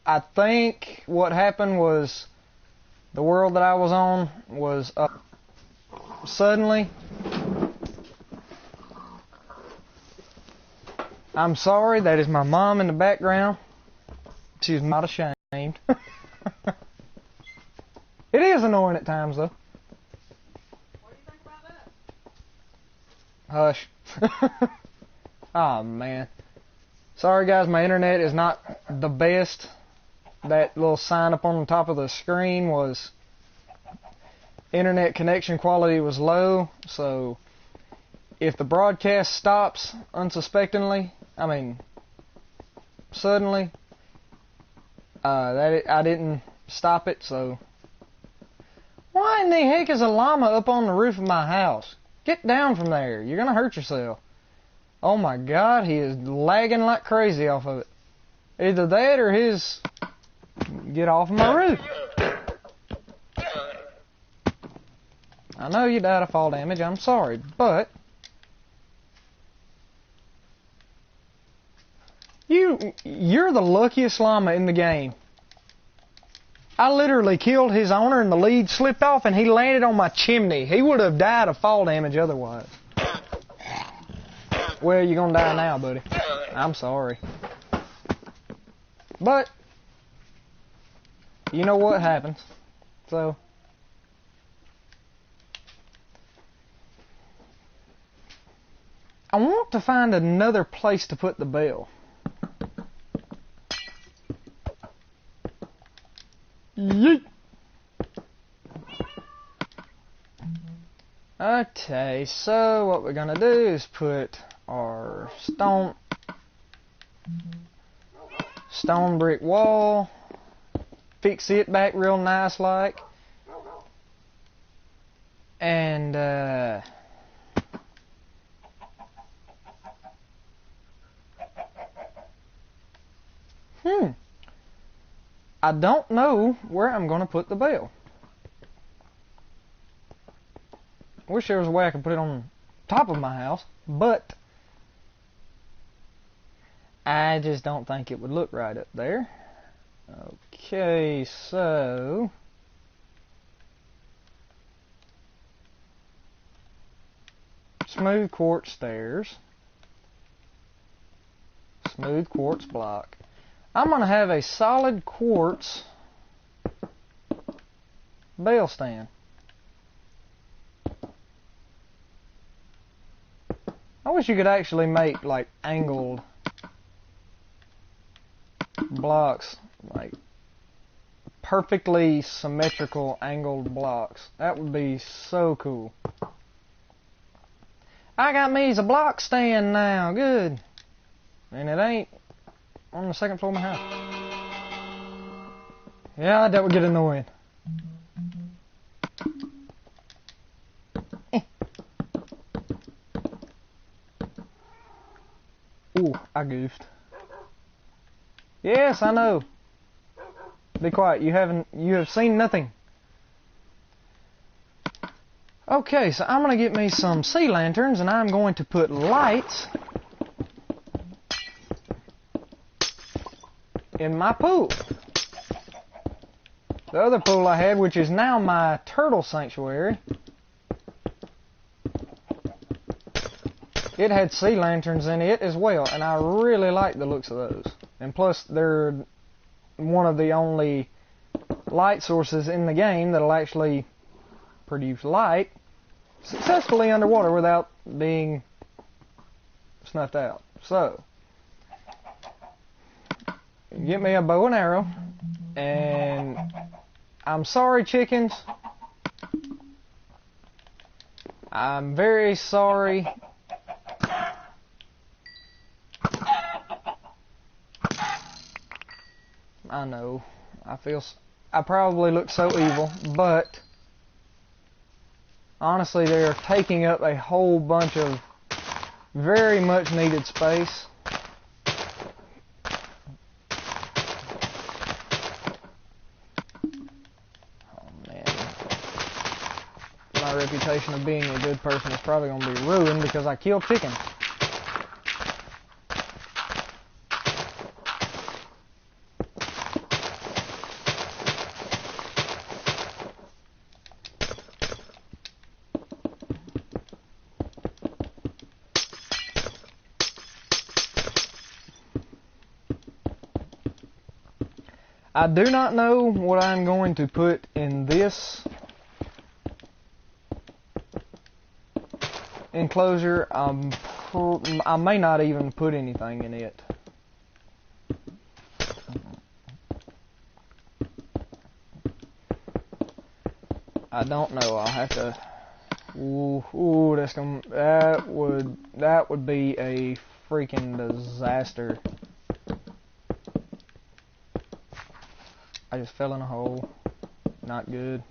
I think what happened was the world that I was on was up suddenly. I'm sorry, that is my mom in the background. She's not ashamed. It is annoying at times, though. What do you think about that? Hush. Oh, man. Sorry, guys, my internet is not the best. That little sign up on the top of the screen was internet connection quality was low, so if the broadcast stops unsuspectingly, suddenly, I didn't stop it, so. Why in the heck is a llama up on the roof of my house? Get down from there. You're going to hurt yourself. Oh my God, he is lagging like crazy off of it. Either that or his... Get off of my roof. I know you died of fall damage. I'm sorry, but... You're the luckiest llama in the game. I literally killed his owner and the lead slipped off and he landed on my chimney. He would have died of fall damage otherwise. Well, you're gonna die now, buddy. I'm sorry. But, you know what happens. So, I want to find another place to put the bell. Yeet. Okay, so what we're gonna do is put our stone brick wall, fix it back real nice like, and I don't know where I'm going to put the bell. I wish there was a way I could put it on top of my house, but I just don't think it would look right up there. Okay, so smooth quartz stairs, smooth quartz block. I'm going to have a solid quartz bell stand. I wish you could actually make like angled blocks, like perfectly symmetrical angled blocks. That would be so cool. I got me a block stand now, good. And it ain't on the second floor of my house. Yeah, that would get annoying. Ooh, I goofed. Yes, I know. Be quiet. You have seen nothing. Okay, so I'm going to get me some sea lanterns and I'm going to put lights in my pool. The other pool I had, which is now my turtle sanctuary, it had sea lanterns in it as well, and I really like the looks of those. And plus, they're one of the only light sources in the game that'll actually produce light successfully underwater without being snuffed out. So, get me a bow and arrow, and I'm sorry, chickens. I'm very sorry. I know. I probably look so evil, but honestly, they are taking up a whole bunch of very much needed space. Oh man. My reputation of being a good person is probably going to be ruined because I killed chickens. I do not know what I'm going to put in this enclosure. I may not even put anything in it. I don't know. I'll have to. Ooh, that would be a freaking disaster. I just fell in a hole. Not good.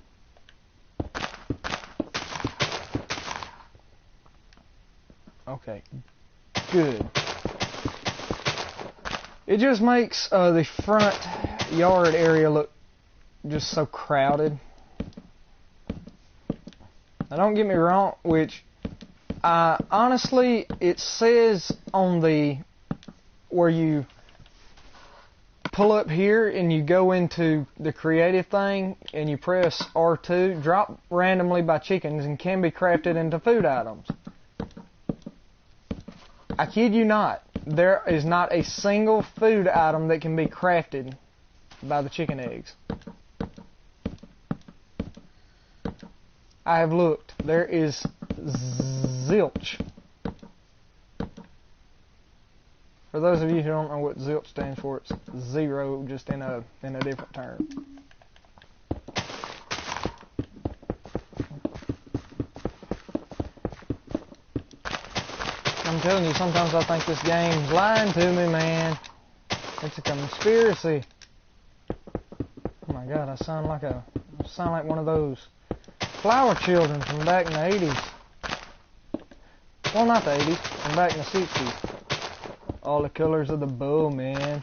Okay, good. It just makes the front yard area look just so crowded. Now don't get me wrong, which honestly, it says on the where you pull up here and you go into the creative thing and you press R2, drop randomly by chickens and can be crafted into food items. I kid you not, there is not a single food item that can be crafted by the chicken eggs. I have looked. There is zilch. For those of you who don't know what zilch stands for, it's zero, just in a different term. I'm telling you, sometimes I think this game's lying to me, man. It's a conspiracy. Oh my God, I sound like one of those flower children from back in the 80s. Well, not the 80s, from back in the 60s. All the colors of the bow, man.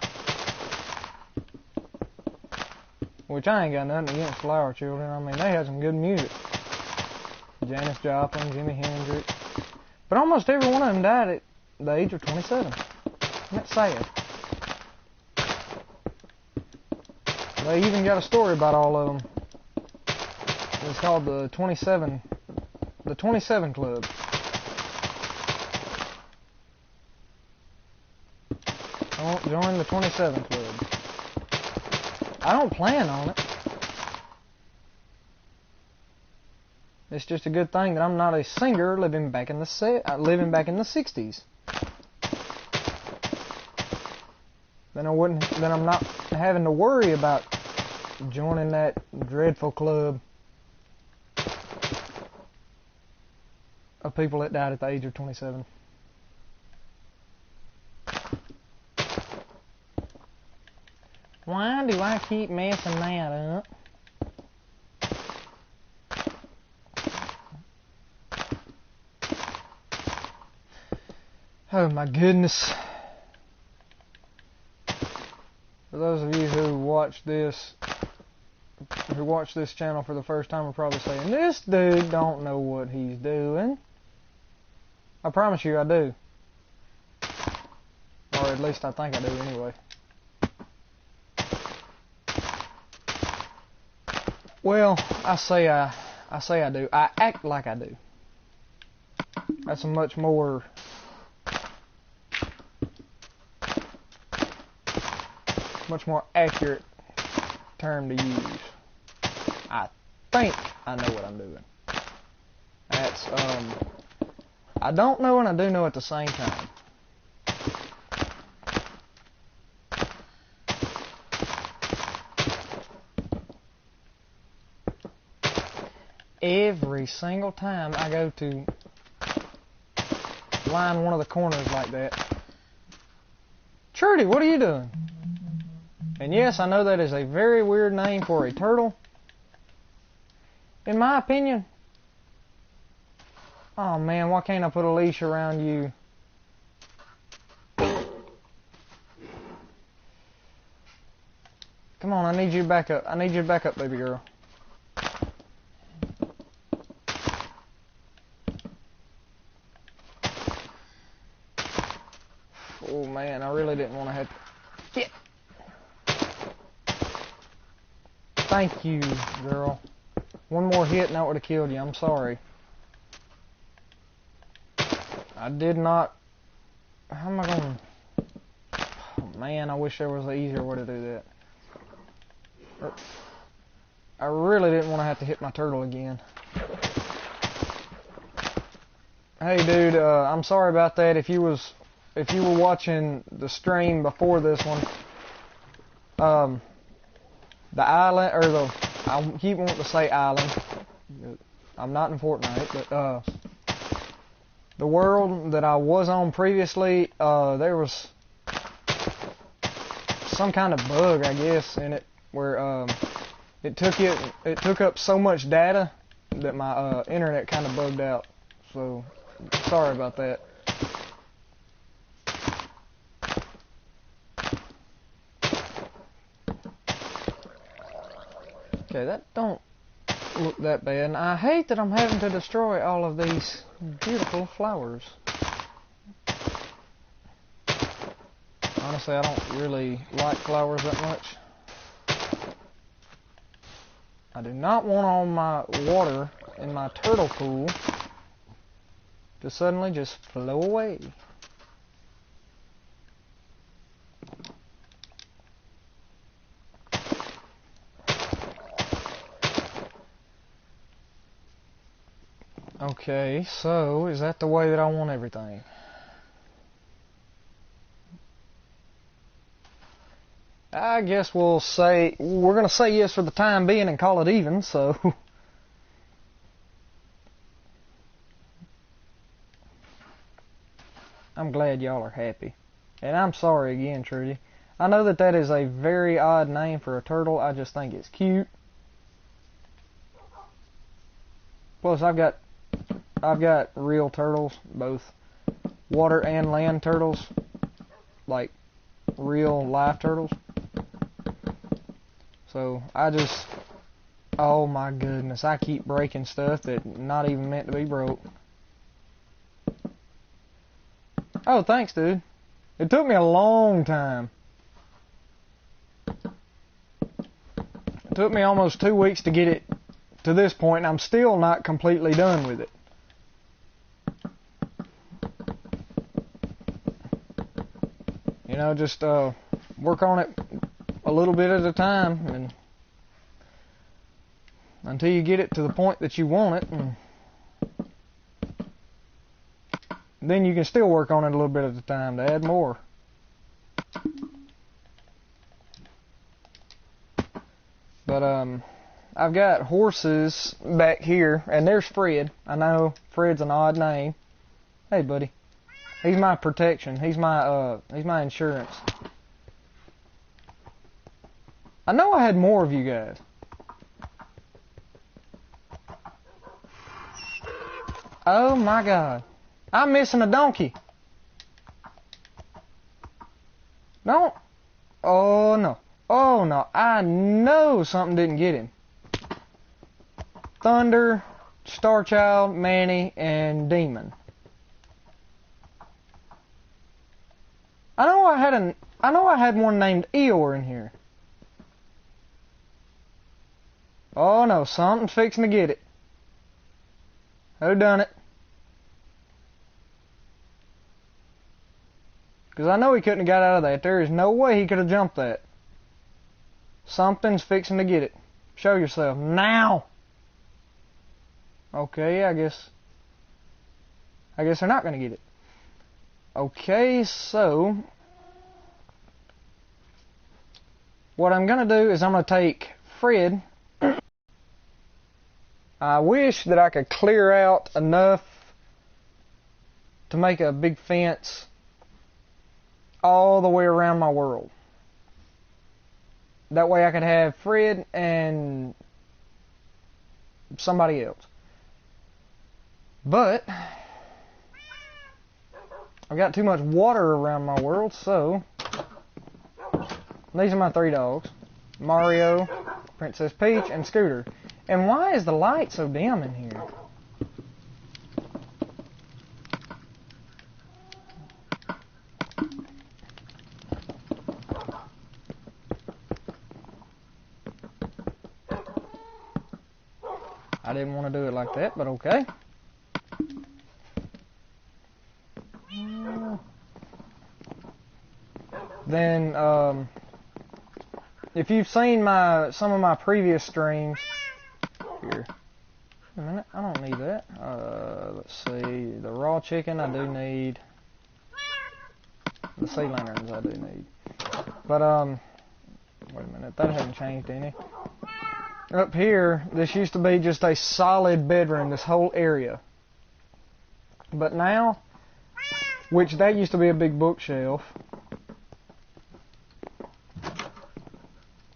Which I ain't got nothing against flower children. I mean, they had some good music. Janis Joplin, Jimi Hendrix. But almost every one of them died at the age of 27. Isn't that sad? They even got a story about all of them. It's called the 27 Club. Don't join the 27 Club. I don't plan on it. It's just a good thing that I'm not a singer living back in the 60s. Then I'm not having to worry about joining that dreadful club of people that died at the age of 27. Why do I keep messing that up? Oh my goodness. For those of you who watch this channel for the first time are probably saying, this dude don't know what he's doing. I promise you I do. Or at least I think I do anyway. Well, I say I do. I act like I do. That's a much more accurate term to use. I think I know what I'm doing. That's I don't know and I do know at the same time. Every single time I go to line one of the corners like that, Trudy, what are you doing? And yes, I know that is a very weird name for a turtle. In my opinion, oh man, why can't I put a leash around you? Come on, I need you back up. I need you back up, baby girl. Oh man, I really didn't want to have to. Get. Thank you, girl. One more hit and that would have killed you. I'm sorry. I did not. How am I going? Oh man, I wish there was an easier way to do that. I really didn't want to have to hit my turtle again. Hey dude, I'm sorry about that. If you were watching the stream before this one, the island, or I keep wanting to say island. I'm not in Fortnite, but the world that I was on previously, there was some kind of bug, I guess, in it where it took up so much data that my internet kind of bugged out. So sorry about that. Okay, that don't look that bad. And I hate that I'm having to destroy all of these beautiful flowers. Honestly, I don't really like flowers that much. I do not want all my water in my turtle pool to suddenly just flow away. Okay, so is that the way that I want everything? I guess we're gonna say yes for the time being and call it even, so. I'm glad y'all are happy. And I'm sorry again, Trudy. I know that is a very odd name for a turtle. I just think it's cute. Plus, I've got real turtles, both water and land turtles, like real live turtles. So oh my goodness, I keep breaking stuff that not even meant to be broke. Oh, thanks, dude. It took me a long time. It took me almost 2 weeks to get it to this point, and I'm still not completely done with it. You know, just work on it a little bit at a time, and until you get it to the point that you want it, and then you can still work on it a little bit at a time to add more. But I've got horses back here, and there's Fred. I know Fred's an odd name. Hey, buddy. He's my protection. He's my insurance. I know I had more of you guys. Oh my God. I'm missing a donkey. Don't. Oh no. Oh no. I know something didn't get him. Thunder, Starchild, Manny, and Demon. I know I had one named Eeyore in here. Oh no, something's fixing to get it. Who done it? Because I know he couldn't have got out of that. There is no way he could have jumped that. Something's fixing to get it. Show yourself. Now! Okay, I guess they're not going to get it. Okay, so what I'm going to do is I'm going to take Fred. I wish that I could clear out enough to make a big fence all the way around my world. That way I could have Fred and somebody else. But I've got too much water around my world, so these are my 3 dogs. Mario, Princess Peach, and Scooter. And why is the light so dim in here? I didn't want to do it like that, but okay. Then, if you've seen some of my previous streams, here, wait a minute, I don't need that. Let's see, the raw chicken I do need. The sea lanterns I do need. But, wait a minute, that hasn't changed any. Up here, this used to be just a solid bedroom, this whole area. But now, which that used to be a big bookshelf.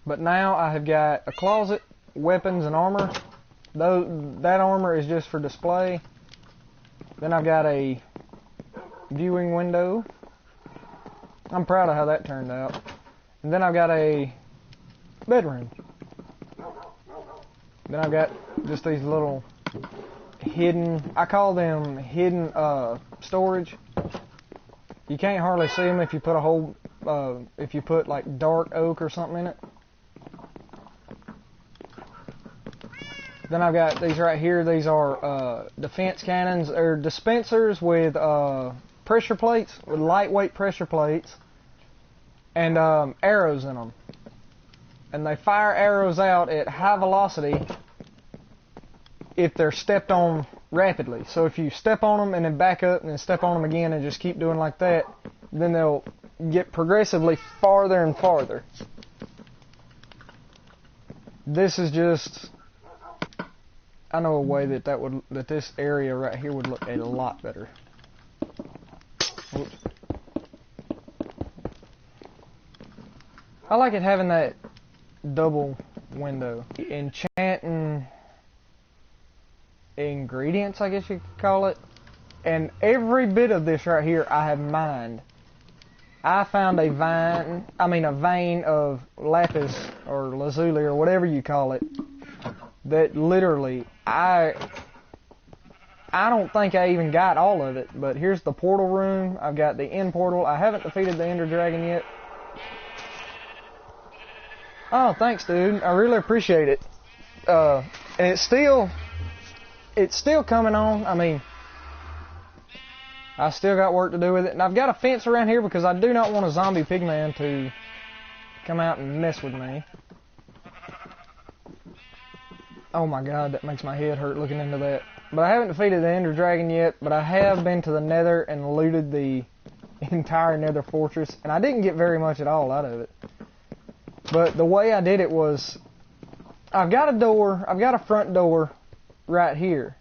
But now I have got a closet, weapons and armor. That armor is just for display. Then I've got a viewing window. I'm proud of how that turned out. And then I've got a bedroom. Then I've got just these little hidden, I call them hidden storage. You can't hardly see them if you put a whole, if you put like dark oak or something in it. Then I've got these right here. These are defense cannons or dispensers with pressure plates, with lightweight pressure plates, and arrows in them. And they fire arrows out at high velocity if they're stepped on rapidly. So if you step on them and then back up and then step on them again and just keep doing like that, then they'll get progressively farther and farther. This is just, I know a way that this area right here would look a lot better. Oops. I like it having that double window. Enchanting ingredients, I guess you could call it. And every bit of this right here I have mined. I found a vein of lapis or lazuli or whatever you call it, that literally I don't think I even got all of it. But here's the portal room. I've got the end portal. I haven't defeated the Ender Dragon yet. Oh, thanks, dude. I really appreciate it. And it's still coming on. I mean, I still got work to do with it. And I've got a fence around here because I do not want a zombie pigman to come out and mess with me. Oh my god, that makes my head hurt looking into that. But I haven't defeated the Ender Dragon yet, but I have been to the Nether and looted the entire Nether fortress. And I didn't get very much at all out of it. But the way I did it was, I've got a front door right here.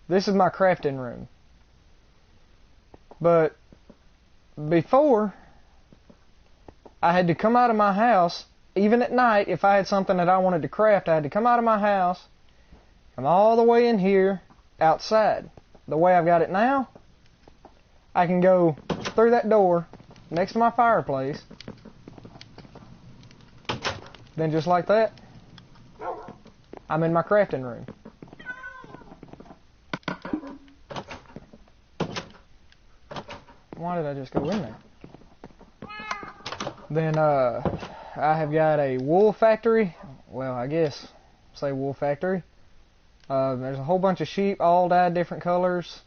This is my crafting room. But before, I had to come out of my house, even at night, if I had something that I wanted to craft, I had to come out of my house, come all the way in here, outside. The way I've got it now, I can go through that door, next to my fireplace, then just like that, I'm in my crafting room. Why did I just go in there? Then I have got a wool factory. Well, I guess say wool factory. There's a whole bunch of sheep, all dyed different colors.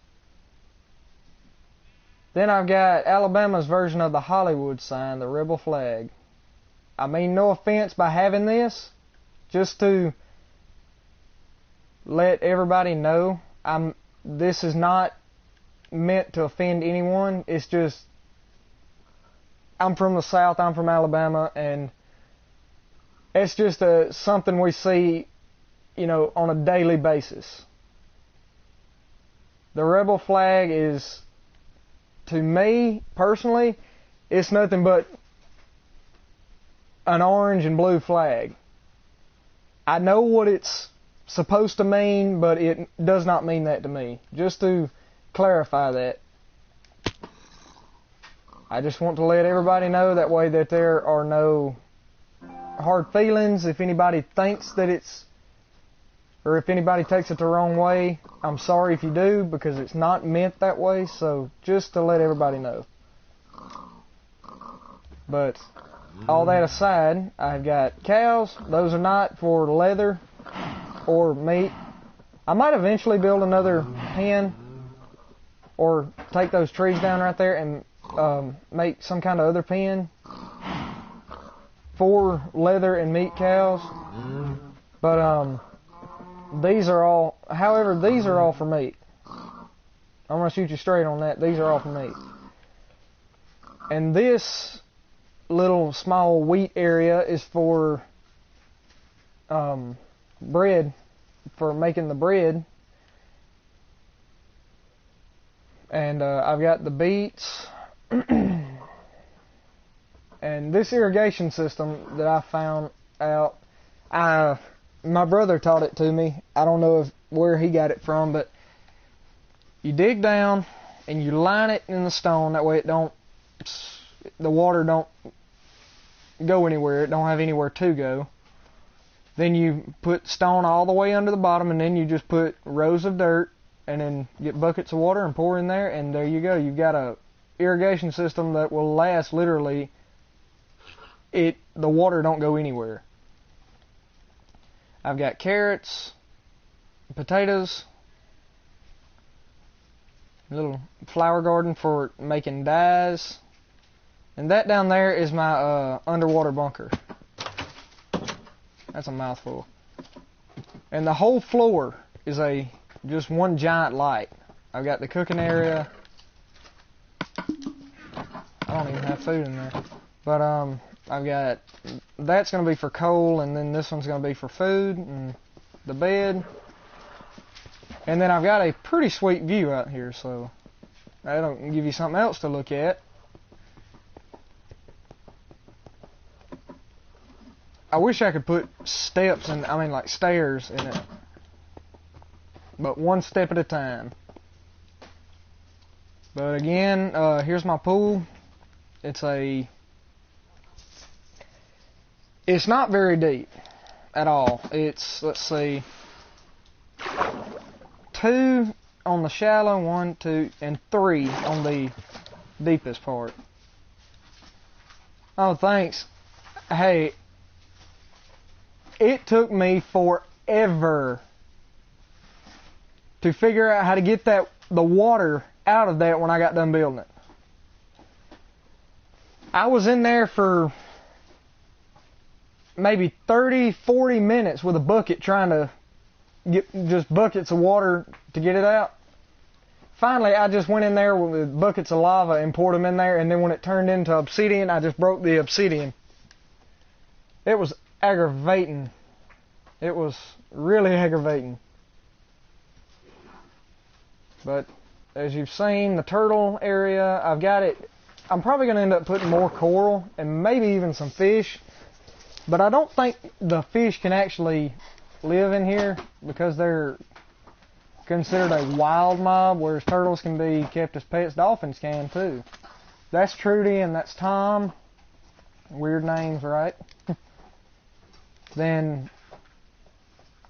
Then I've got Alabama's version of the Hollywood sign, the rebel flag. I mean no offense by having this, just to let everybody know this is not meant to offend anyone. It's just, I'm from the South, I'm from Alabama, and it's just something we see, on a daily basis. The rebel flag is, to me personally, it's nothing but an orange and blue flag. I know what it's supposed to mean, but it does not mean that to me. Just to clarify that. I just want to let everybody know, that way that there are no hard feelings. If anybody thinks that it's, or if anybody takes it the wrong way, I'm sorry if you do, because it's not meant that way. So just to let everybody know. But all that aside, I've got cows. Those are not for leather or meat. I might eventually build another pen, or take those trees down right there and make some kind of other pen 4 leather and meat cows. But these are all, however, these are all for meat. I'm going to shoot you straight on that. These are all for meat. And this little small wheat area is for bread, for making the bread. And I've got the beets. And this irrigation system that I found out, my brother taught it to me. I don't know where he got it from, but you dig down and you line it in the stone. That way the water don't go anywhere. It don't have anywhere to go. Then you put stone all the way under the bottom, and then you just put rows of dirt, and then get buckets of water and pour in there, and there you go. You've got a irrigation system that will last literally. The water don't go anywhere. I've got carrots, potatoes, a little flower garden for making dyes, and that down there is my underwater bunker. That's a mouthful. And the whole floor is just one giant light. I've got the cooking area. I don't even have food in there, but I've got, that's going to be for coal, and then this one's going to be for food, and the bed. And then I've got a pretty sweet view out here, so that'll give you something else to look at. I wish I could put steps and, like stairs in it. But one step at a time. But again, here's my pool. It's not very deep at all. It's, let's see, 2 on the shallow, 1, 2, and 3 on the deepest part. Oh, thanks. Hey, it took me forever to figure out how to get the water out of that when I got done building it. I was in there for maybe 30, 40 minutes with a bucket trying to get just buckets of water to get it out. Finally, I just went in there with buckets of lava and poured them in there, and then when it turned into obsidian, I just broke the obsidian. It was aggravating. It was really aggravating. But as you've seen, the turtle area, I've got it. I'm probably going to end up putting more coral and maybe even some fish. But I don't think the fish can actually live in here because they're considered a wild mob, whereas turtles can be kept as pets. Dolphins can too. That's Trudy and that's Tom. Weird names, right? Then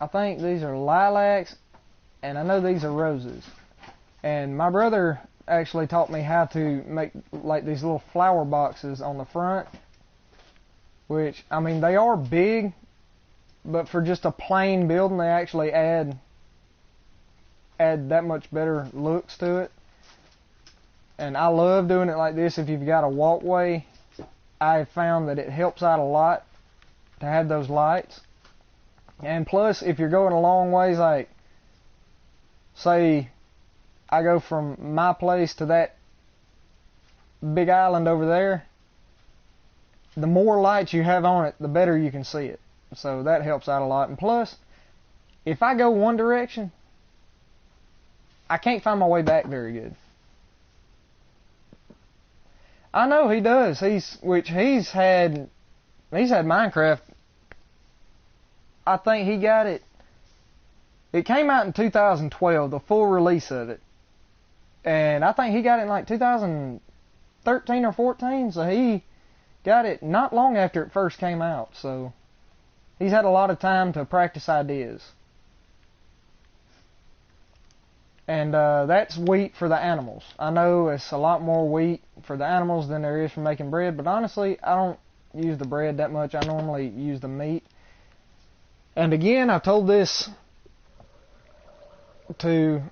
I think these are lilacs, and I know these are roses. And my brother actually taught me how to make like these little flower boxes on the front, which, they are big, but for just a plain building, they actually add that much better looks to it. And I love doing it like this. If you've got a walkway, I have found that it helps out a lot to have those lights. And plus, if you're going a long ways, like, say, I go from my place to that big island over there, the more lights you have on it, the better you can see it. So that helps out a lot. And plus, if I go one direction, I can't find my way back very good. I know he does. He's had Minecraft. I think he got it. It came out in 2012, the full release of it. And I think he got it in like 2013 or 14, so he got it not long after it first came out. So he's had a lot of time to practice ideas. And that's wheat for the animals. I know it's a lot more wheat for the animals than there is for making bread, but honestly, I don't use the bread that much. I normally use the meat. And again, I've told this to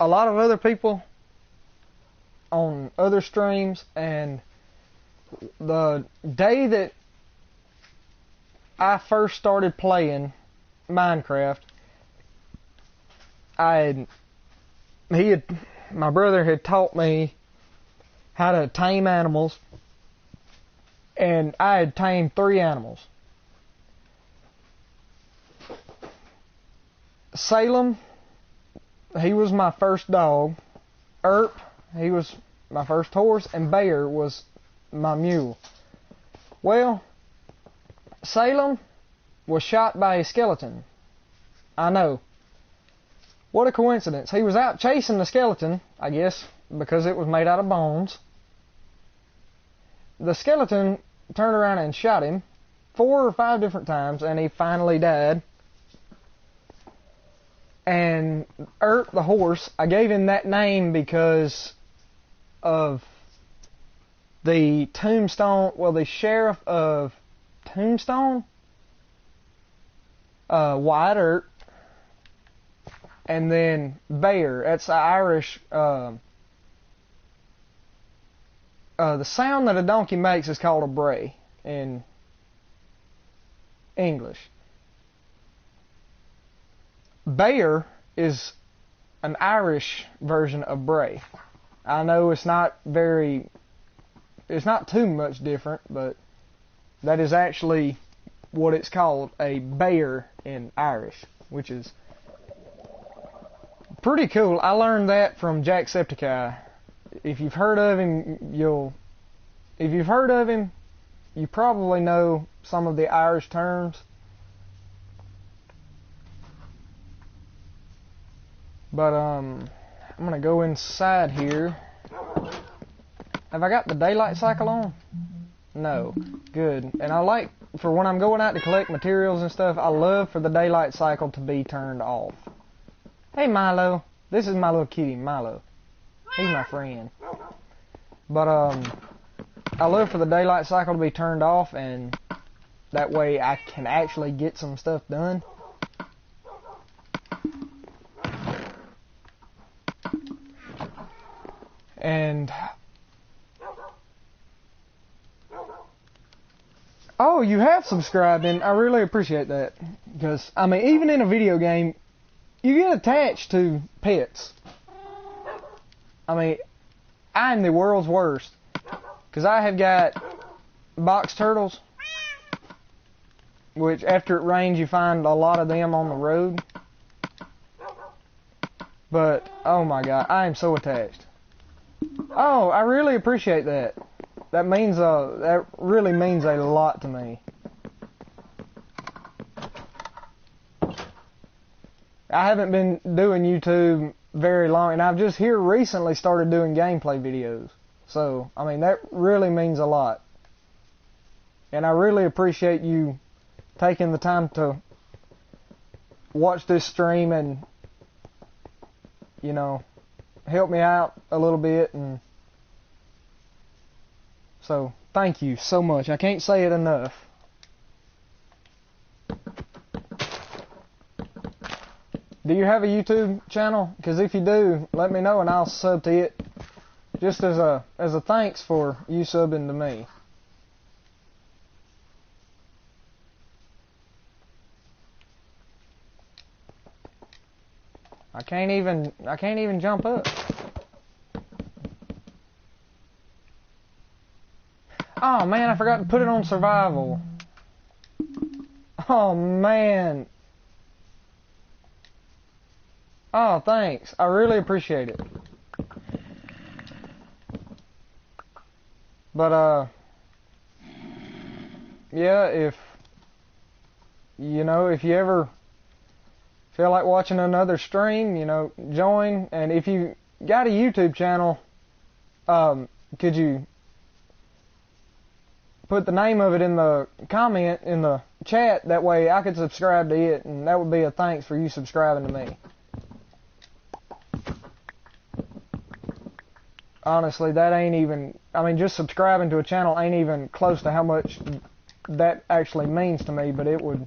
a lot of other people on other streams, and the day that I first started playing Minecraft, my brother had taught me how to tame animals, and I had tamed 3 animals. Salem, he was my first dog. Earp, he was my first horse, and Bear was my mule. Well, Salem was shot by a skeleton. I know. What a coincidence. He was out chasing the skeleton, I guess, because it was made out of bones. The skeleton turned around and shot him 4 or 5 different times, and he finally died. And Earp, the horse, I gave him that name because of the tombstone, well, the sheriff of Tombstone, Wyatt Earp, and then Bear. That's the Irish. The sound that a donkey makes is called a bray in English. Bear is an Irish version of bray. I know it's not too much different, but that is actually what it's called, a bear in Irish, which is pretty cool. I learned that from Jacksepticeye. If you've heard of him, you probably know some of the Irish terms. But I'm gonna go inside here. Have I got the daylight cycle on? No. Good. And I like, for when I'm going out to collect materials and stuff, I love for the daylight cycle to be turned off. Hey Milo. This is my little kitty, Milo. He's my friend. But I love for the daylight cycle to be turned off, and that way I can actually get some stuff done. And oh, you have subscribed, and I really appreciate that. Because, I mean, even in a video game, you get attached to pets. I mean, I'm the world's worst. Because I have got box turtles, which after it rains you find a lot of them on the road. But, oh my god, I am so attached. Oh, I really appreciate that. That really means a lot to me. I haven't been doing YouTube very long, and I've just here recently started doing gameplay videos. So, I mean, that really means a lot. And I really appreciate you taking the time to watch this stream and, you know, help me out a little bit. And so, thank you so much. I can't say it enough. Do you have a YouTube channel? Because if you do, let me know and I'll sub to it. Just as a thanks for you subbing to me. I can't even jump up. Oh man, I forgot to put it on survival. Oh man. Oh, thanks. I really appreciate it. But, yeah, if you ever feel like watching another stream, join. And if you got a YouTube channel, could you put the name of it in the comment, in the chat? That way I could subscribe to it, and that would be a thanks for you subscribing to me. Honestly, that ain't even, just subscribing to a channel ain't even close to how much that actually means to me, but it would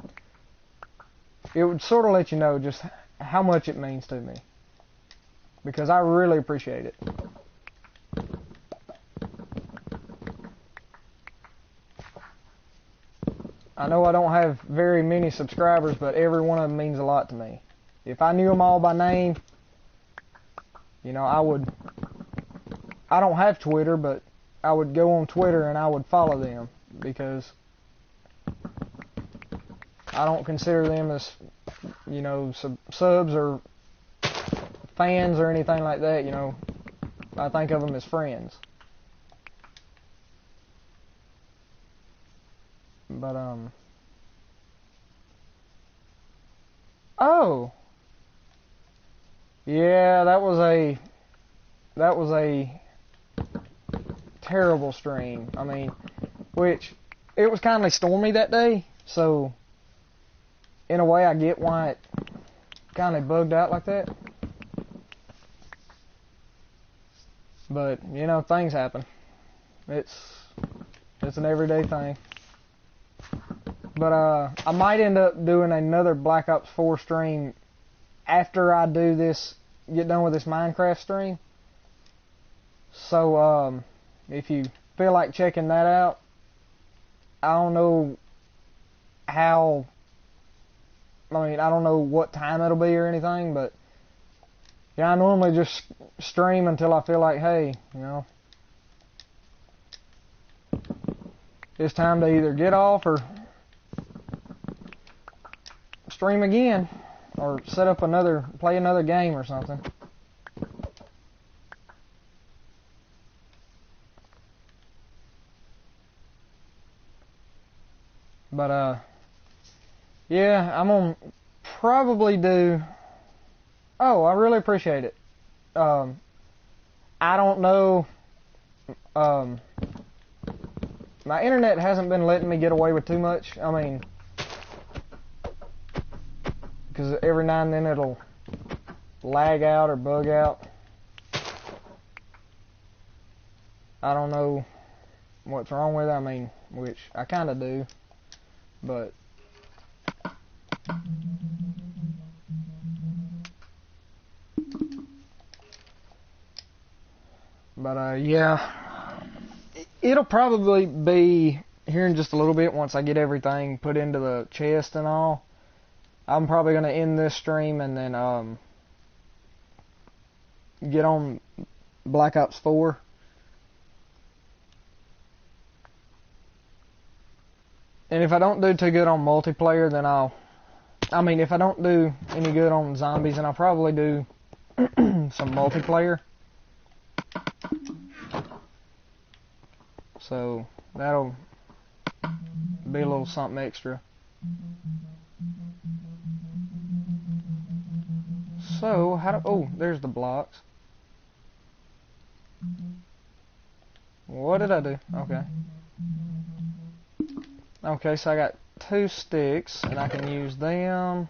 sort of let you know just how much it means to me. Because I really appreciate it. I know I don't have very many subscribers, but every one of them means a lot to me. If I knew them all by name, you know, I don't have Twitter, but I would go on Twitter and I would follow them because I don't consider them as, you know, subs or fans or anything like that, you know. I think of them as friends. But, oh, yeah, that was a terrible stream. I mean, which, it was kind of stormy that day, so in a way I get why it kind of bugged out like that. But, you know, things happen. It's an everyday thing. But I might end up doing another Black Ops 4 stream after I do this, get done with this Minecraft stream. So if you feel like checking that out, I don't know how, I mean, I don't know what time it'll be or anything, but yeah, I normally just stream until I feel like, hey, you know, it's time to either get off or stream again, or set up play another game or something. But yeah, I'm gonna probably do. Oh, I really appreciate it. I don't know. My internet hasn't been letting me get away with too much. I mean, because every now and then it'll lag out or bug out. I don't know what's wrong with it. I mean, which I kind of do, but yeah, it'll probably be here in just a little bit once I get everything put into the chest and all. I'm probably going to end this stream and then get on Black Ops 4. And if I don't do too good on multiplayer, then if I don't do any good on zombies, then I'll probably do some multiplayer. So that'll be a little something extra. So, oh, there's the blocks. What did I do? Okay. Okay, so I got 2 sticks, and I can use them.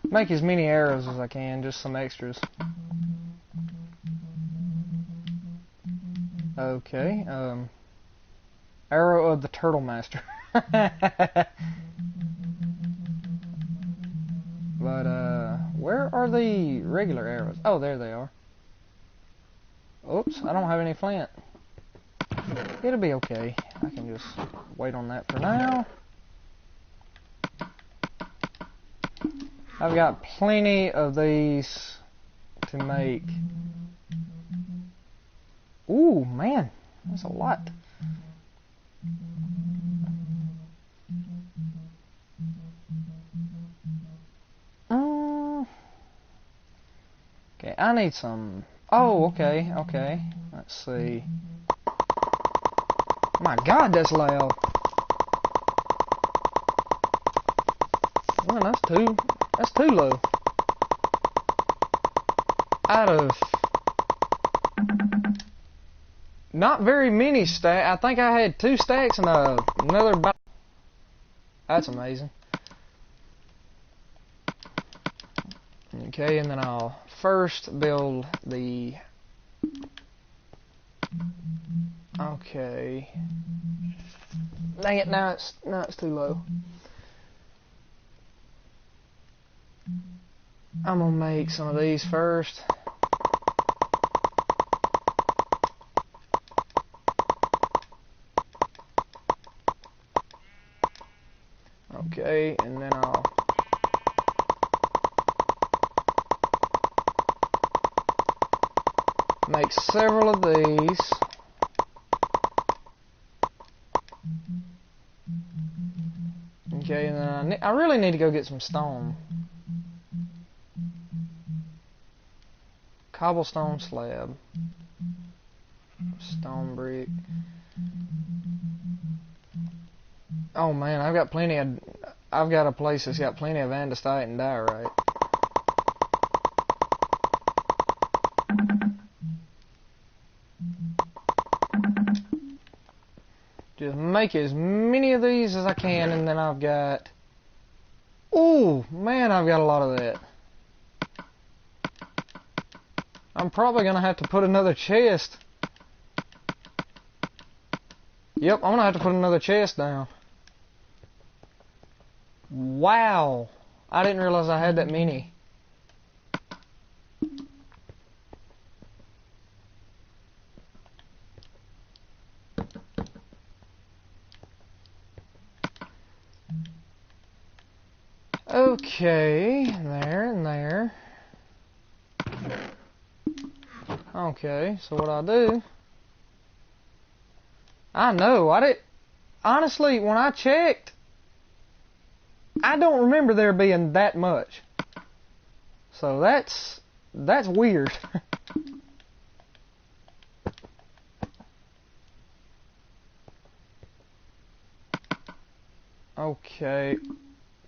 Make as many arrows as I can, just some extras. Okay, Arrow of the Turtle Master. But, where are the regular arrows? Oh, there they are. Oops, I don't have any flint. It'll be okay. I can just wait on that for now. I've got plenty of these to make. Ooh, man, that's a lot. Okay, I need some. Oh, okay, okay. Let's see. My God, that's loud. Well, that's too low. Out of not very many stacks. I think I had 2 stacks and another. That's amazing. Okay, and then I'll first build the. Okay. Dang it! Now it's too low. I'm gonna make some of these first. Okay, and then I'll make several of these. Okay, and then I really need to go get some stone. Cobblestone slab. Stone brick. Oh man, I've got a place that's got plenty of andesite and diorite. Just make as many of these as I can, and then I've got... Ooh, man, I've got a lot of that. I'm probably going to have to put another chest. Yep, I'm going to have to put another chest down. Wow. I didn't realize I had that many. Okay, there and there. Okay, so what I do... I know, honestly, when I checked, I don't remember there being that much. So that's weird. Okay,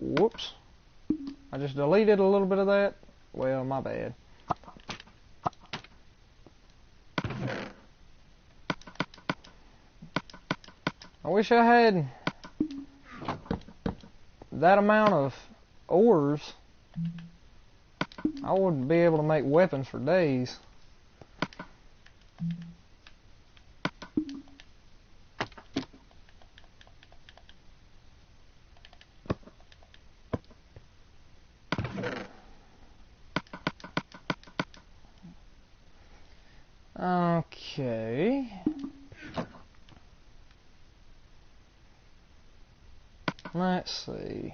whoops. I just deleted a little bit of that. Well, my bad. I wish I had that amount of ores. I would be able to make weapons for days. Okay. Let's see.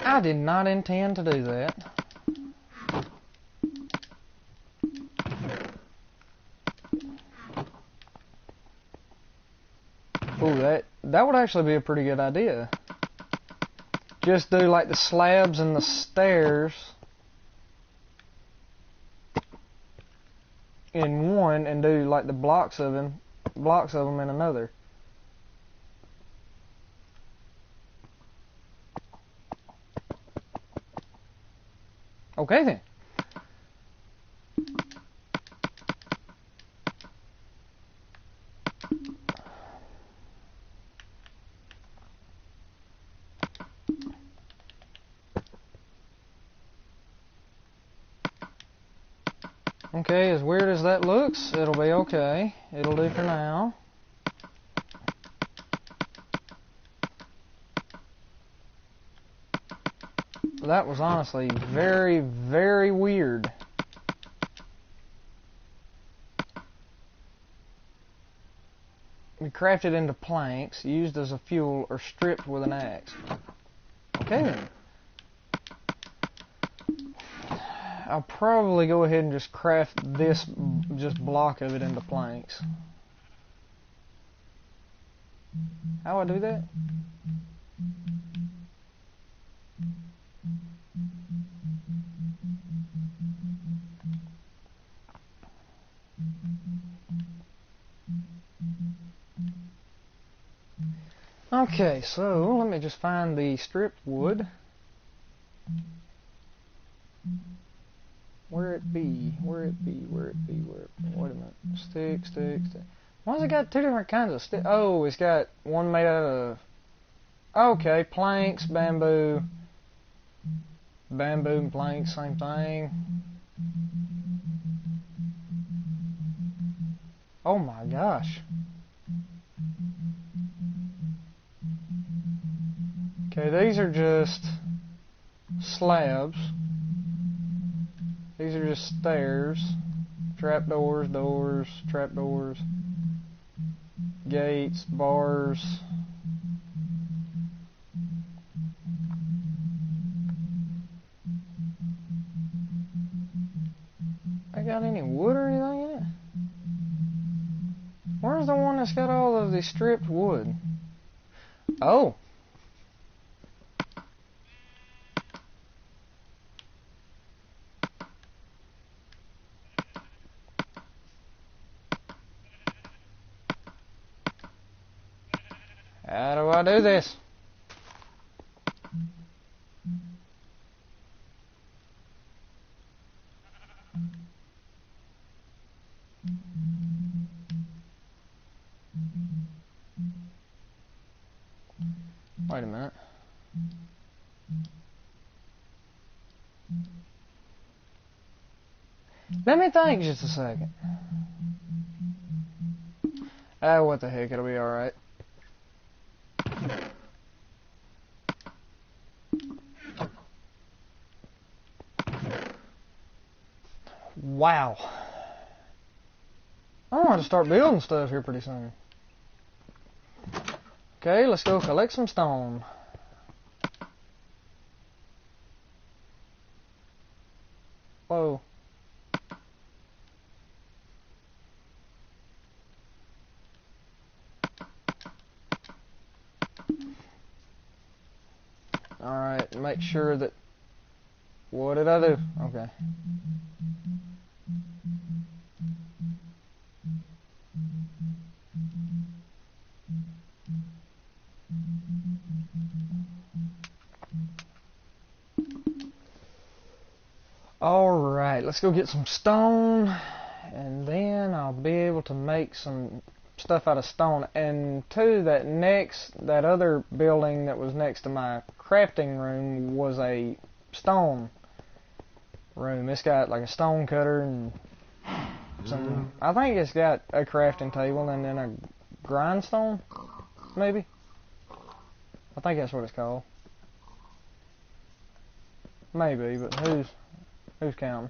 I did not intend to do that. Ooh, that would actually be a pretty good idea. Just do like the slabs and the stairs in one, and do like the blocks of them in another. Okay then. Okay, as weird as that looks, it'll be okay. It'll do for now. That was honestly very, very weird. We crafted into planks, used as a fuel, or stripped with an axe. Okay then. I'll probably go ahead and just craft this just block of it into planks. How do I do that? Okay, so let me just find the stripped wood. Where it be? Wait a minute. Stick. Why has it got two different kinds of stick? Oh, it's got one made out of... Okay, planks, bamboo. Bamboo and planks, same thing. Oh my gosh. Okay, these are just slabs. These are just stairs. Trapdoors, doors, trapdoors. Gates, bars. I got any wood or anything in it? Where's the one that's got all of the stripped wood? Oh. How do I do this? Wait a minute. Let me think just a second. Ah, what the heck, it'll be alright. Wow. I'm going to start building stuff here pretty soon. Okay, let's go collect some stone. Whoa. Alright, make sure that... What did I do? Okay. Alright, let's go get some stone, and then I'll be able to make some stuff out of stone. And too, that other building that was next to my crafting room was a stone room. It's got like a stone cutter and some, I think it's got a crafting table and then a grindstone, maybe? I think that's what it's called. Maybe, but who's counting?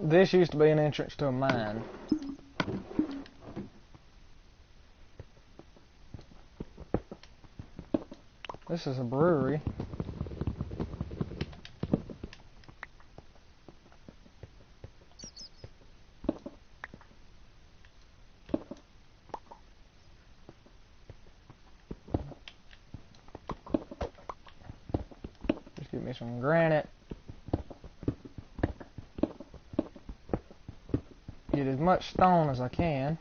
This used to be an entrance to a mine. This is a brewery. Just give me some granite. Get as much stone as I can.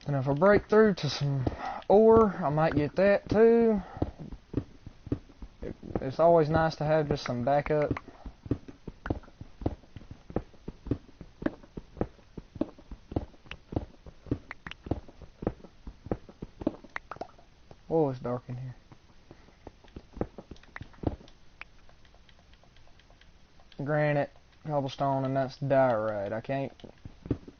And if I break through to some ore, I might get that too. It's always nice to have just some backup. Oh, it's dark in here. Granite, cobblestone, and that's diorite. I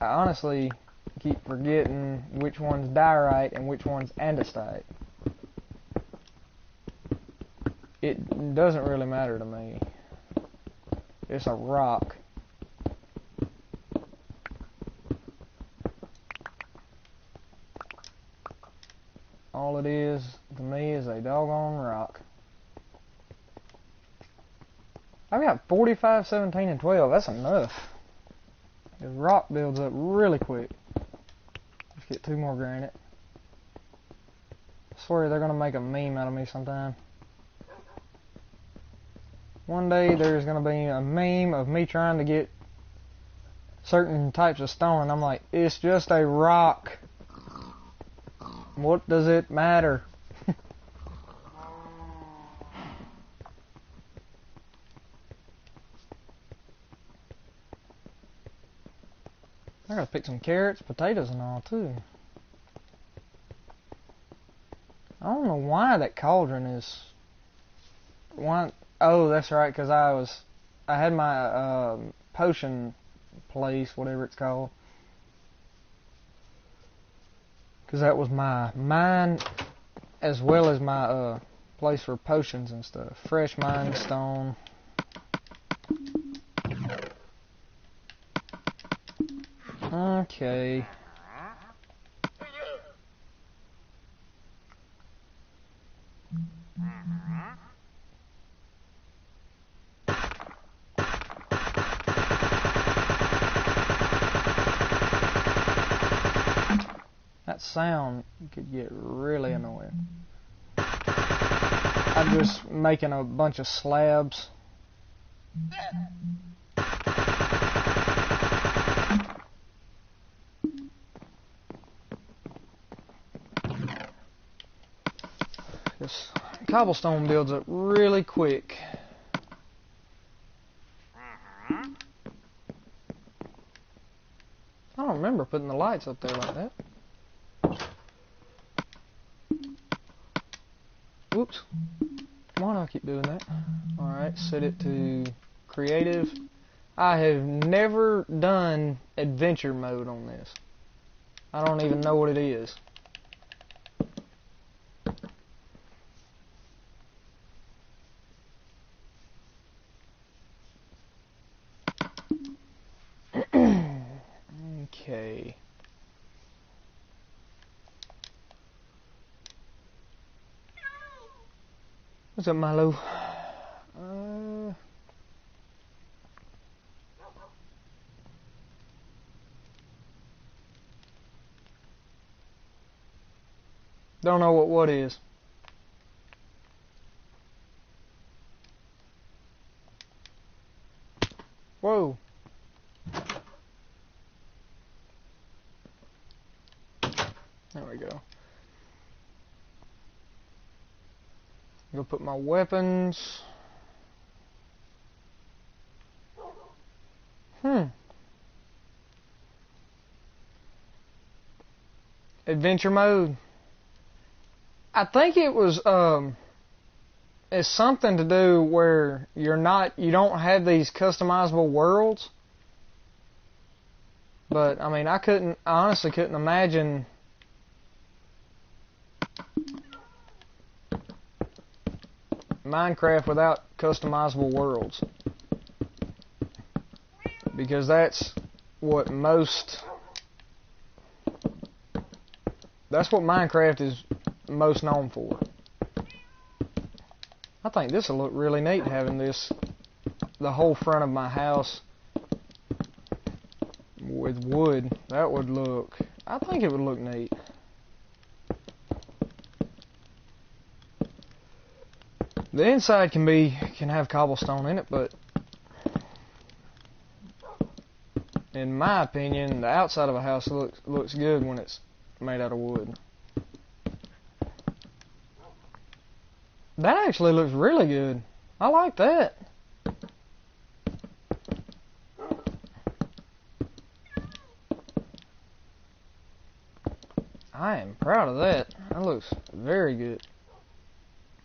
honestly keep forgetting which one's diorite and which one's andesite. It doesn't really matter to me. It's a rock. All it is to me is a doggone rock. I've got 45, 17, and 12. That's enough. The rock builds up really quick. Let's get 2 more granite. I swear they're going to make a meme out of me sometime. One day there's going to be a meme of me trying to get certain types of stone, and I'm like, it's just a rock. What does it matter? I gotta pick some carrots, potatoes, and all too. I don't know why that cauldron is. Why? Oh, that's right, because I had my potion place, whatever it's called. Because that was mine as well as my place for potions and stuff. Fresh mine stone. Okay. That sound could get really annoying. I'm just making a bunch of slabs. This cobblestone builds up really quick. I don't remember putting the lights up there like that. Whoops. Why do I keep doing that? Alright, set it to creative. I have never done adventure mode on this. I don't even know what it is. Okay. What's up, Milo? Don't know what is. Whoa. There we go. Go put my weapons. Adventure mode. I think it was it's something to do where you don't have these customizable worlds. But I mean, I honestly couldn't imagine Minecraft without customizable worlds. Because that's what Minecraft is most known for. I think this will look really neat having the whole front of my house with wood. That would look, I think it would look neat. The inside can have cobblestone in it, but in my opinion, the outside of a house looks good when it's made out of wood. That actually looks really good. I like that. I am proud of that. That looks very good.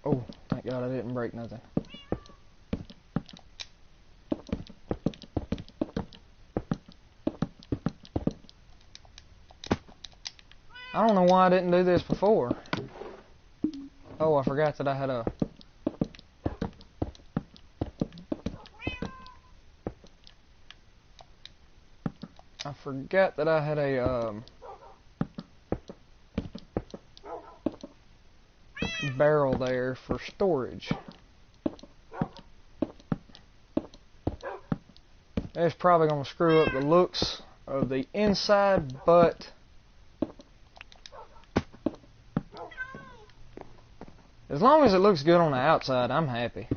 Oh, thank God I didn't break nothing. I don't know why I didn't do this before. Oh, I forgot that I had a... barrel there for storage. It's probably going to screw up the looks of the inside, but as long as it looks good on the outside, I'm happy.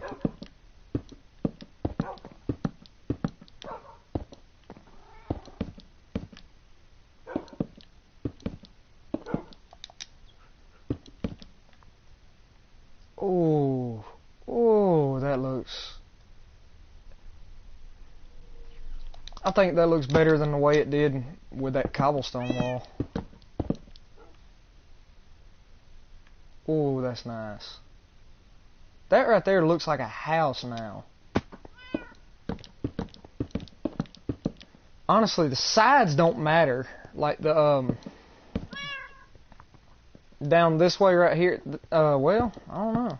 Oh, that looks... I think that looks better than the way it did with that cobblestone wall. Oh, that's nice. That right there looks like a house now. honestly, the sides don't matter. Like the down this way right here. Well, I don't know.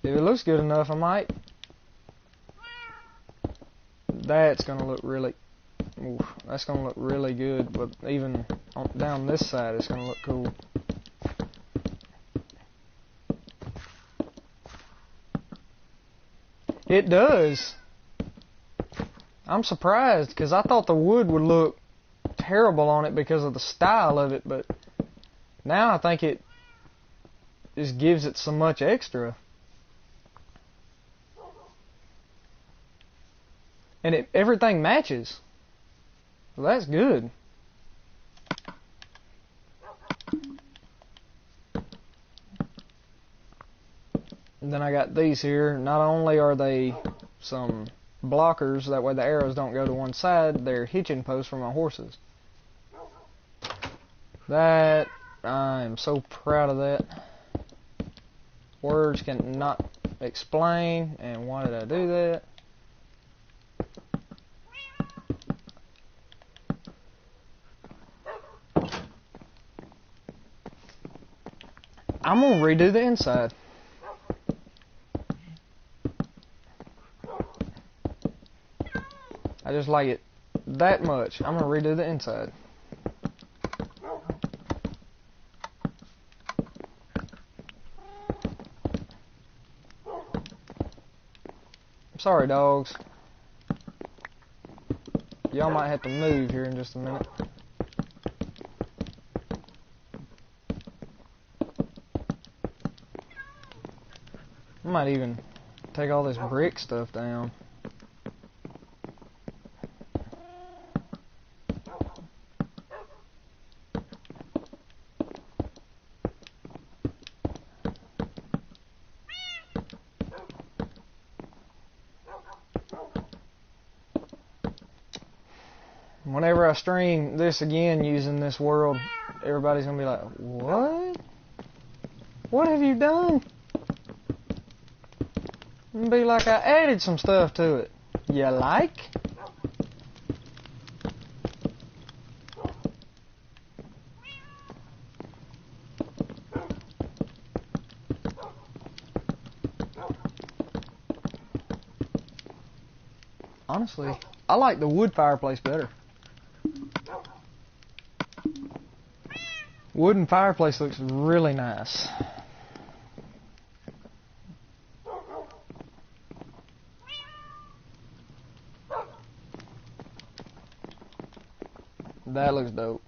If it looks good enough, I might. That's gonna look really. Oof, that's gonna look really good. But even down this side, it's gonna look cool. It does. I'm surprised because I thought the wood would look terrible on it because of the style of it, but now I think it just gives it so much extra. And everything matches. So that's good. And then I got these here. Not only are they some blockers, that way the arrows don't go to one side, they're hitching posts for my horses. That, I am so proud of that. Words cannot explain, and why did I do that? I'm gonna redo the inside. I just like it that much. I'm gonna redo the inside. Sorry, dogs. Y'all might have to move here in just a minute. I might even take all this brick stuff down. Whenever I stream this again using this world, everybody's gonna be like, what? What have you done? And be like, I added some stuff to it. You like? Honestly, I like the wood fireplace better. Wooden fireplace looks really nice. That looks dope.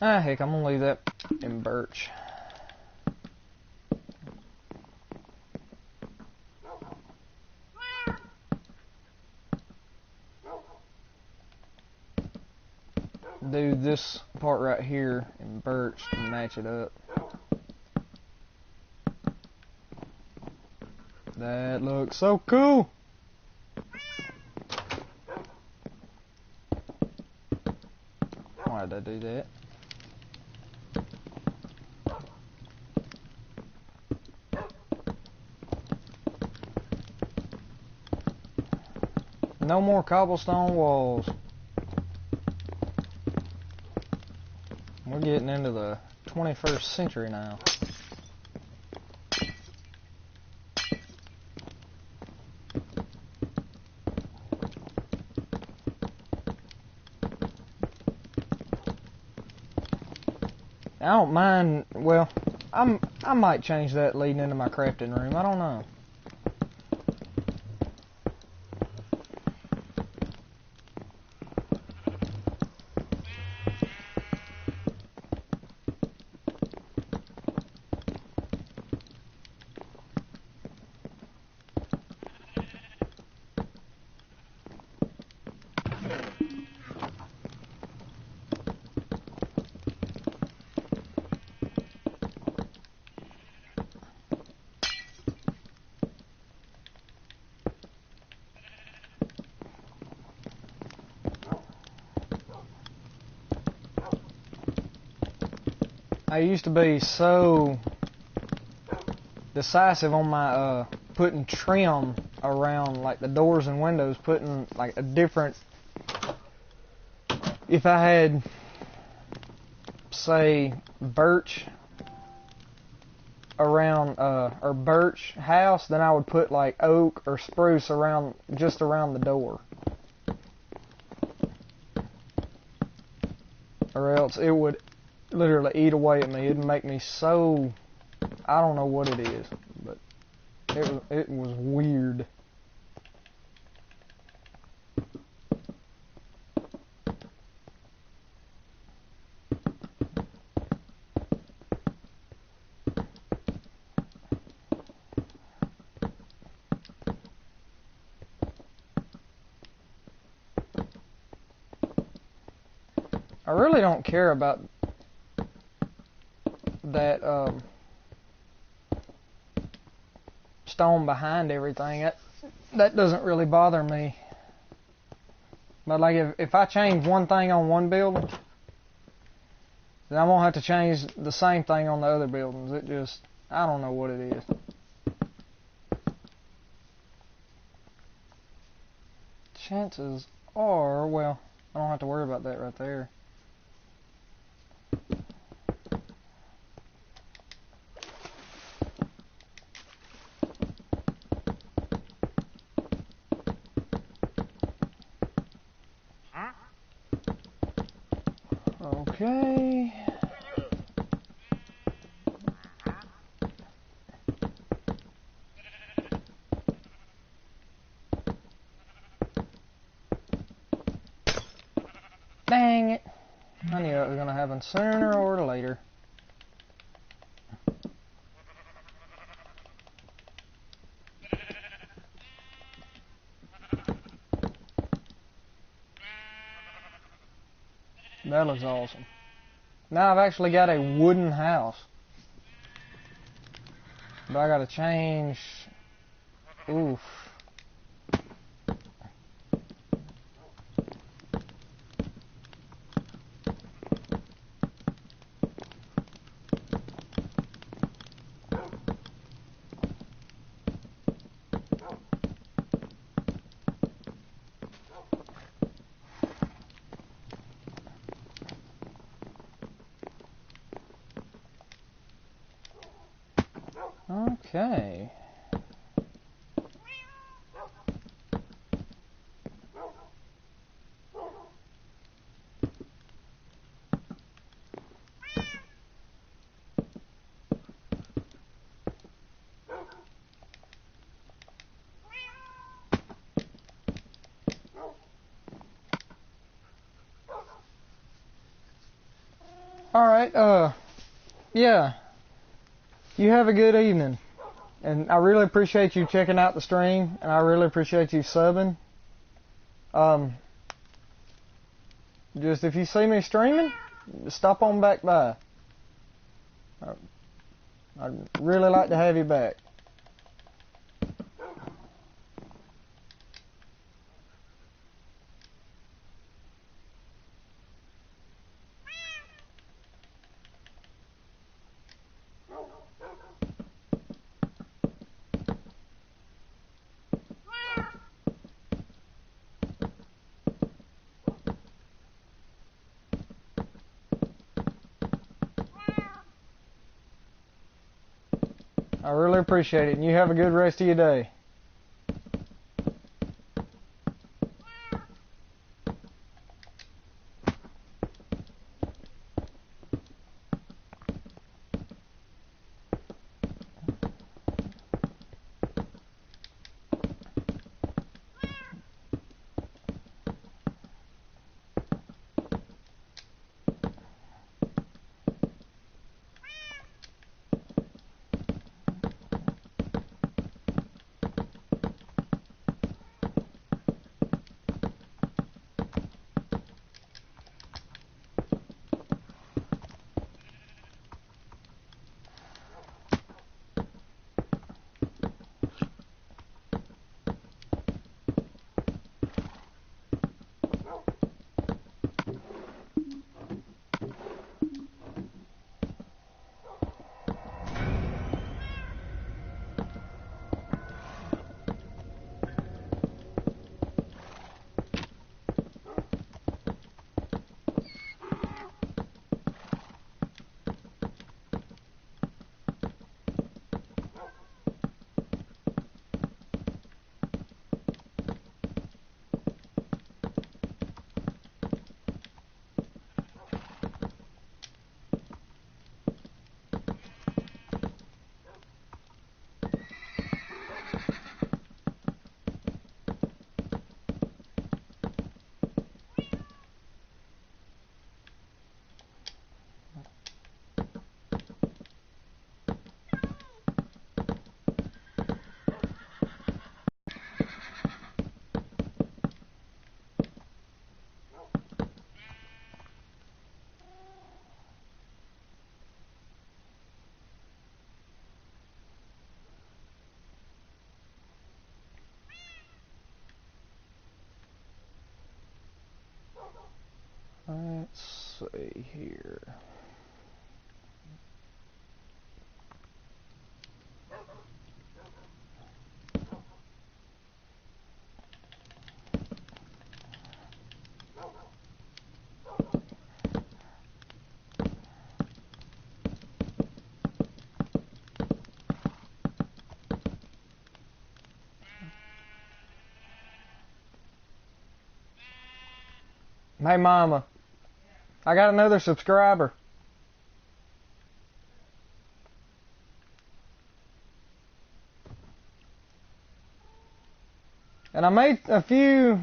Ah, heck, I'm gonna leave that in birch. Do this part right here in birch to match it up. That looks so cool. Why did I do that? No more cobblestone walls. We're getting into the 21st century now. I don't mind, well, I might change that leading into my crafting room. I don't know. I used to be so decisive on my putting trim around like the doors and windows, putting like a different, if I had say birch around or birch house, then I would put like oak or spruce around, just around the door, or else it would literally eat away at me. It'd make me so, I don't know what it is, but it was weird. I really don't care about that stone behind everything. That doesn't really bother me. But like if I change one thing on one building, then I won't have to change the same thing on the other buildings. It just, I don't know what it is. Chances are, well, I don't have to worry about that right there. Okay. Dang it. I knew it was going to happen sooner or later. That looks awesome. Now I've actually got a wooden house. But I got to change. Oof. Okay. Alright, yeah. You have a good evening. And I really appreciate you checking out the stream, and I really appreciate you subbing. Just if you see me streaming, stop on back by. I'd really like to have you back. I really appreciate it, and you have a good rest of your day. Let's see here. Hey Mama, I got another subscriber. And I made a few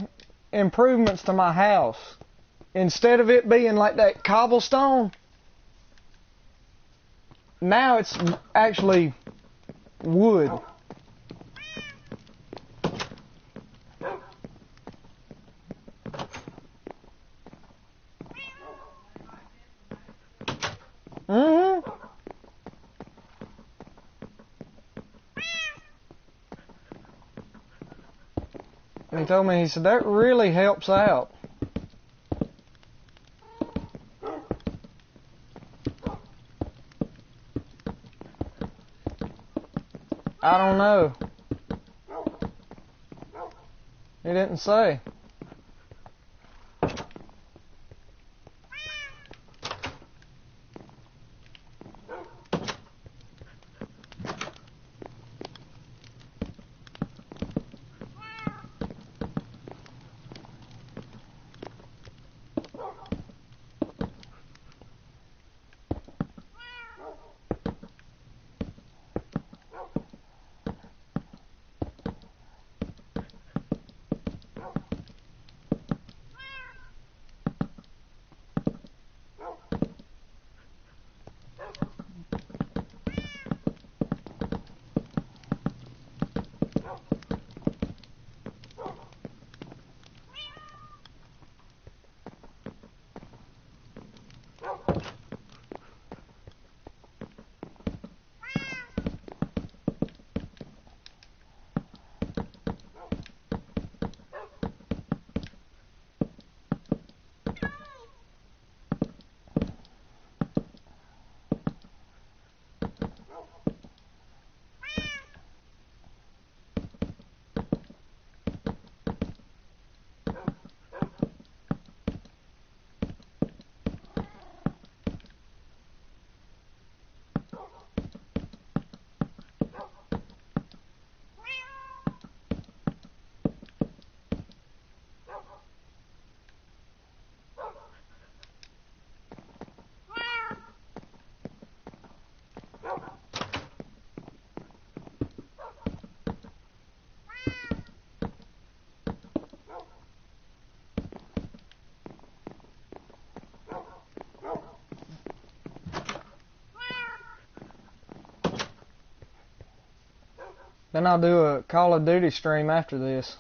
improvements to my house. Instead of it being like that cobblestone, now it's actually wood. Mm-hmm. And he told me, he said, that really helps out. I don't know. He didn't say. Then I'll do a Call of Duty stream after this.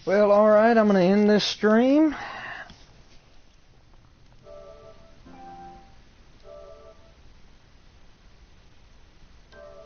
Well, alright, I'm going to end this stream.